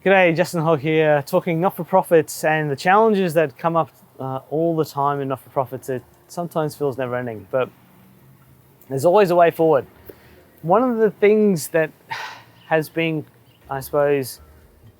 G'day, Justin Hogg here, talking not-for-profits and the challenges that come up all the time in not-for-profits. It sometimes feels never-ending, but there's always a way forward. One of the things that has been, I suppose,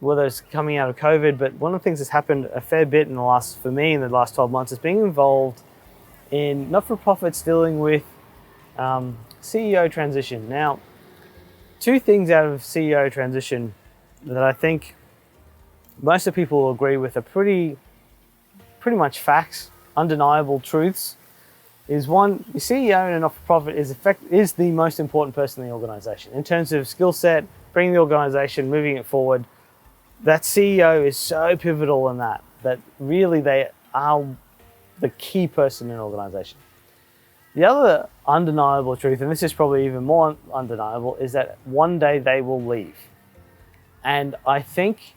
whether it's coming out of COVID, but one of the things that's happened a fair bit in the last 12 months is being involved in not-for-profits dealing with CEO transition. Now, two things out of CEO transition that I think most of the people will agree with are pretty much facts, undeniable truths, is one, the CEO in a not-for-profit is the most important person in the organization. In terms of skill set, bringing the organization, moving it forward, that CEO is so pivotal in that really they are the key person in an organization. The other undeniable truth, and this is probably even more undeniable, is that one day they will leave. And I think,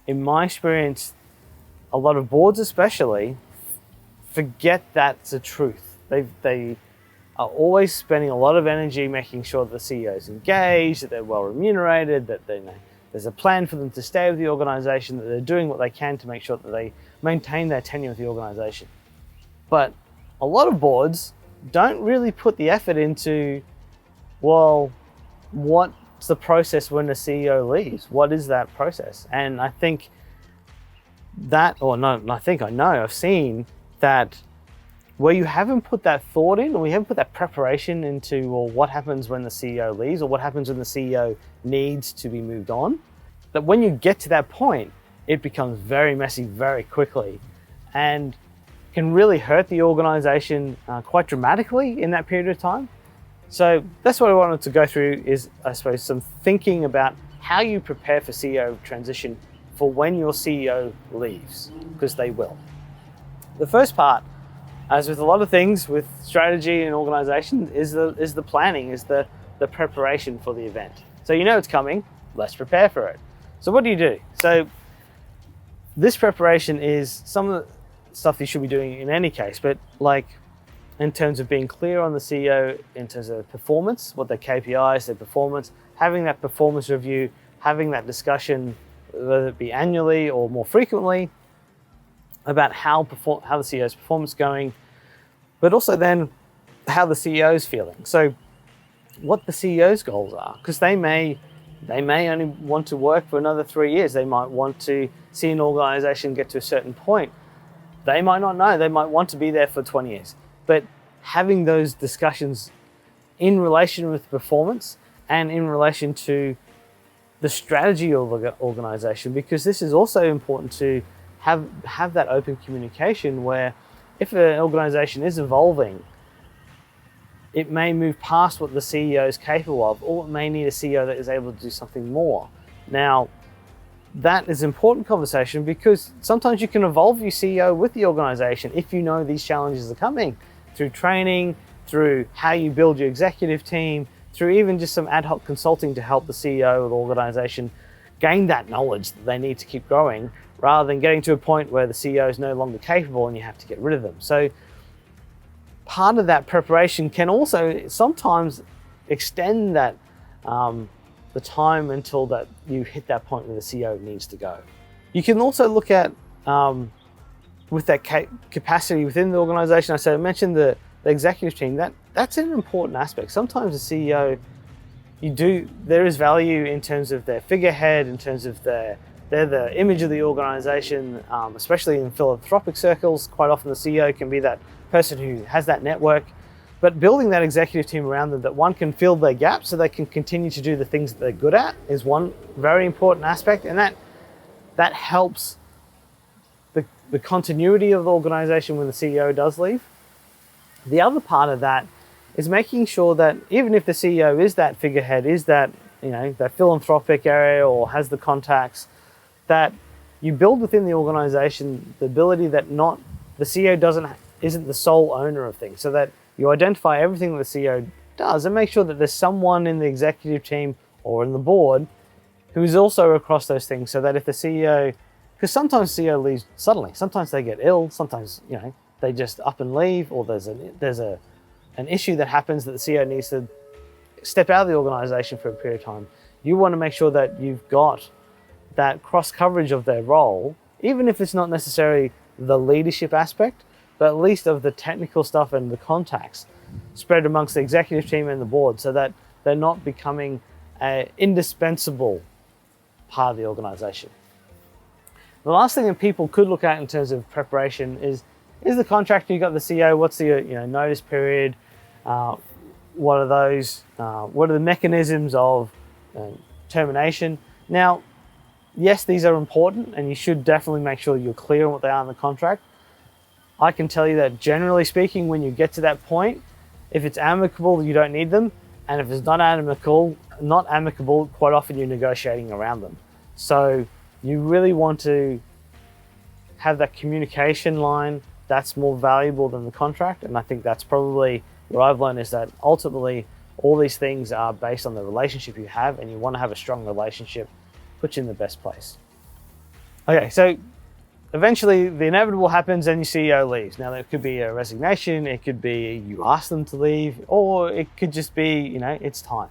in my experience, a lot of boards especially forget that's the truth. They are always spending a lot of energy making sure that the CEO is engaged, that they're well remunerated, that there's a plan for them to stay with the organization, that they're doing what they can to make sure that they maintain their tenure with the organization. But a lot of boards don't really put the effort into, well, what's the process when the CEO leaves? What is that process? And I think I've seen that where you haven't put that thought in, or you haven't put that preparation into, well, what happens when the CEO leaves, or what happens when the CEO needs to be moved on, that when you get to that point, it becomes very messy very quickly and can really hurt the organization quite dramatically in that period of time. So that's what I wanted to go through is, I suppose, some thinking about how you prepare for CEO transition for when your CEO leaves, because they will. The first part, as with a lot of things with strategy and organization, is the planning, is the preparation for the event. So you know it's coming, let's prepare for it. So what do you do? So this preparation is some of the stuff you should be doing in any case, but like in terms of being clear on the CEO, in terms of performance, what their KPIs, their performance, having that performance review, having that discussion, whether it be annually or more frequently, about how the CEO's performance is going, but also then how the CEO is feeling. So what the CEO's goals are, because they may only want to work for another 3 years. They might want to see an organization get to a certain point. They might not know. They might want to be there for 20 years. But having those discussions in relation with performance and in relation to the strategy of the organization, because this is also important to have that open communication where if an organization is evolving, it may move past what the CEO is capable of, or it may need a CEO that is able to do something more. Now, that is an important conversation because sometimes you can evolve your CEO with the organization if you know these challenges are coming, through training, through how you build your executive team, through even just some ad hoc consulting to help the CEO of the organization gain that knowledge that they need to keep growing, rather than getting to a point where the CEO is no longer capable and you have to get rid of them. So part of that preparation can also sometimes extend that the time until that you hit that point where the CEO needs to go. You can also look at with that capacity within the organization. I mentioned the executive team. That's an important aspect. Sometimes the CEO, there is value in terms of their figurehead, in terms of they're the image of the organization, especially in philanthropic circles. Quite often the CEO can be that person who has that network, but building that executive team around them that one can fill their gaps so they can continue to do the things that they're good at is one very important aspect, and that helps the continuity of the organization when the CEO does leave. The other part of that is making sure that even if the CEO is that figurehead, is that that philanthropic area or has the contacts, that you build within the organization the ability that the CEO isn't the sole owner of things, so that you identify everything that the CEO does and make sure that there's someone in the executive team or in the board who is also across those things, so that if the CEO, because sometimes the CEO leaves suddenly, sometimes they get ill, sometimes they just up and leave, or there's an issue that happens that the CEO needs to step out of the organization for a period of time. You want to make sure that you've got that cross coverage of their role, even if it's not necessarily the leadership aspect, but at least of the technical stuff and the contacts spread amongst the executive team and the board, so that they're not becoming an indispensable part of the organization. The last thing that people could look at in terms of preparation is the contract. You got the CEO, what's the notice period, what are those, what are the mechanisms of termination. Now, yes, these are important and you should definitely make sure you're clear on what they are in the contract. I can tell you that generally speaking, when you get to that point, if it's amicable, you don't need them. And if it's not amicable, quite often you're negotiating around them. So you really want to have that communication line that's more valuable than the contract. And I think that's probably what I've learned, is that ultimately all these things are based on the relationship you have, and you want to have a strong relationship, put you in the best place. Okay, so eventually the inevitable happens and your CEO leaves. Now, there could be a resignation, it could be you ask them to leave, or it could just be, it's time.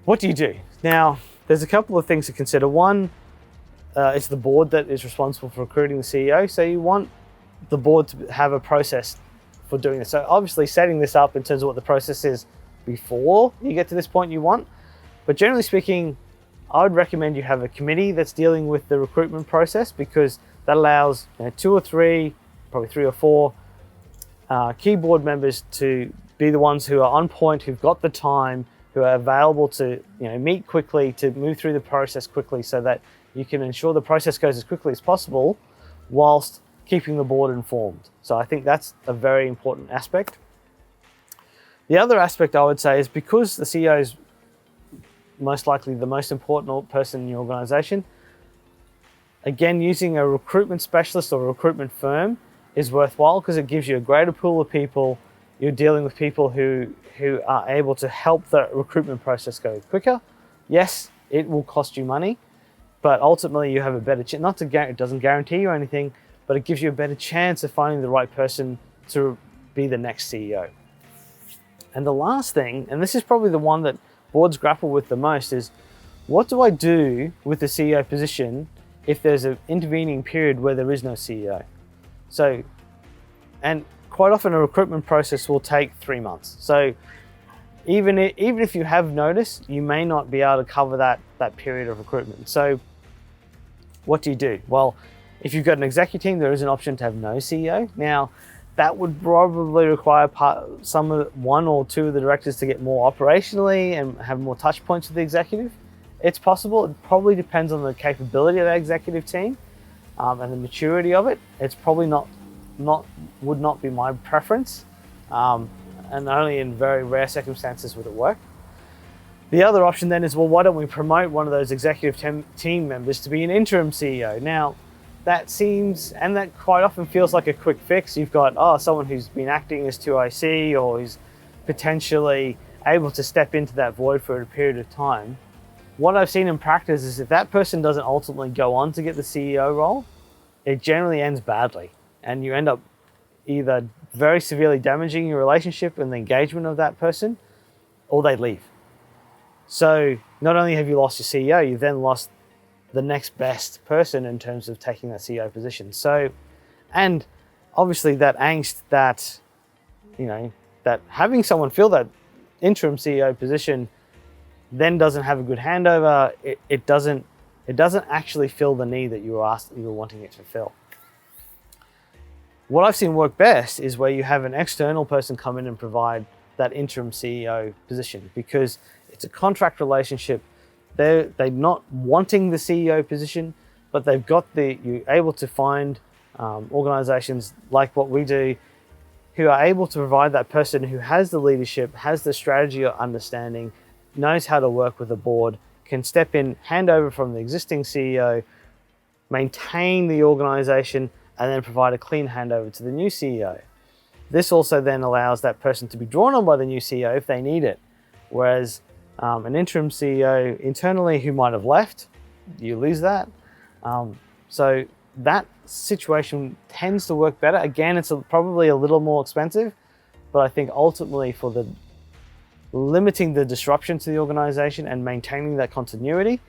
What do you do? Now, there's a couple of things to consider. One, it's the board that is responsible for recruiting the CEO. So you want the board to have a process for doing this. So obviously setting this up in terms of what the process is before you get to this point you want. But generally speaking, I would recommend you have a committee that's dealing with the recruitment process, because that allows 2 or 3, probably 3 or 4 key board members to be the ones who are on point, who've got the time, who are available to meet quickly, to move through the process quickly, so that you can ensure the process goes as quickly as possible whilst keeping the board informed. So I think that's a very important aspect. The other aspect I would say is, because the CEO is most likely the most important person in your organization, again, using a recruitment specialist or a recruitment firm is worthwhile, because it gives you a greater pool of people. You're dealing with people who are able to help the recruitment process go quicker. Yes, it will cost you money, but ultimately you have a better chance. It doesn't guarantee you anything, but it gives you a better chance of finding the right person to be the next CEO. And the last thing, and this is probably the one that boards grapple with the most, is what do I do with the CEO position if there's an intervening period where there is no CEO? So, and quite often a recruitment process will take 3 months. So even if you have notice, you may not be able to cover that period of recruitment. So what do you do? Well, if you've got an executive team, there is an option to have no CEO. Now, that would probably require one or two of the directors to get more operationally and have more touch points with the executive. It's possible. It probably depends on the capability of that executive team and the maturity of it. It's probably would not be my preference, and only in very rare circumstances would it work. The other option then is, well, why don't we promote one of those executive team members to be an interim CEO? Now, that seems, and that quite often feels like a quick fix. You've got someone who's been acting as 2IC, or who's potentially able to step into that void for a period of time. What I've seen in practice is, if that person doesn't ultimately go on to get the CEO role, it generally ends badly, and you end up either very severely damaging your relationship and the engagement of that person, or they leave. So not only have you lost your CEO, you've then lost the next best person in terms of taking that CEO position. So, and obviously that angst, that having someone fill that interim CEO position then doesn't have a good handover. It doesn't actually fill the need that you were wanting it to fill. What I've seen work best is where you have an external person come in and provide that interim CEO position, because it's a contract relationship. They're not wanting the CEO position, but they've got you're able to find organizations like what we do, who are able to provide that person who has the leadership, has the strategy or understanding, knows how to work with the board, can step in, hand over from the existing CEO, maintain the organization, and then provide a clean handover to the new CEO. This also then allows that person to be drawn on by the new CEO if they need it. Whereas an interim CEO internally who might have left, you lose that. So that situation tends to work better. Again, it's probably a little more expensive, but I think ultimately for the limiting the disruption to the organization and maintaining that continuity,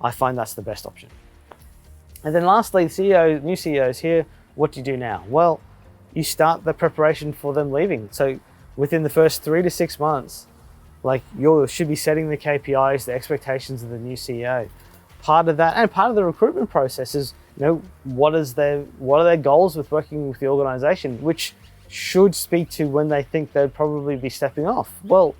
I find that's the best option. And then lastly, new CEOs here, what do you do now? Well, you start the preparation for them leaving. So within the first 3 to 6 months, like you should be setting the KPIs, the expectations of the new CEO. Part of that, and part of the recruitment process is, what are their goals with working with the organization, which should speak to when they think they'd probably be stepping off. Well,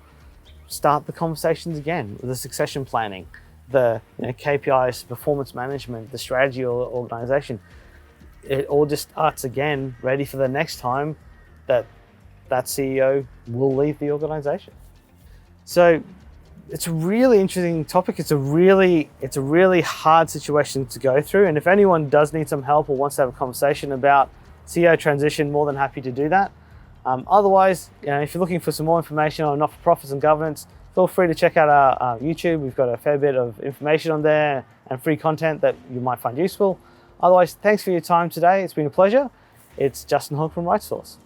start the conversations again with the succession planning, the KPIs, performance management, the strategy or organization. It all just starts again, ready for the next time that CEO will leave the organization. So it's a really interesting topic. It's a really hard situation to go through. And if anyone does need some help or wants to have a conversation about CEO transition, more than happy to do that. Otherwise, if you're looking for some more information on not-for-profits and governance, feel free to check out our YouTube. We've got a fair bit of information on there and free content that you might find useful. Otherwise, thanks for your time today. It's been a pleasure. It's Justin Hogg from RightSource.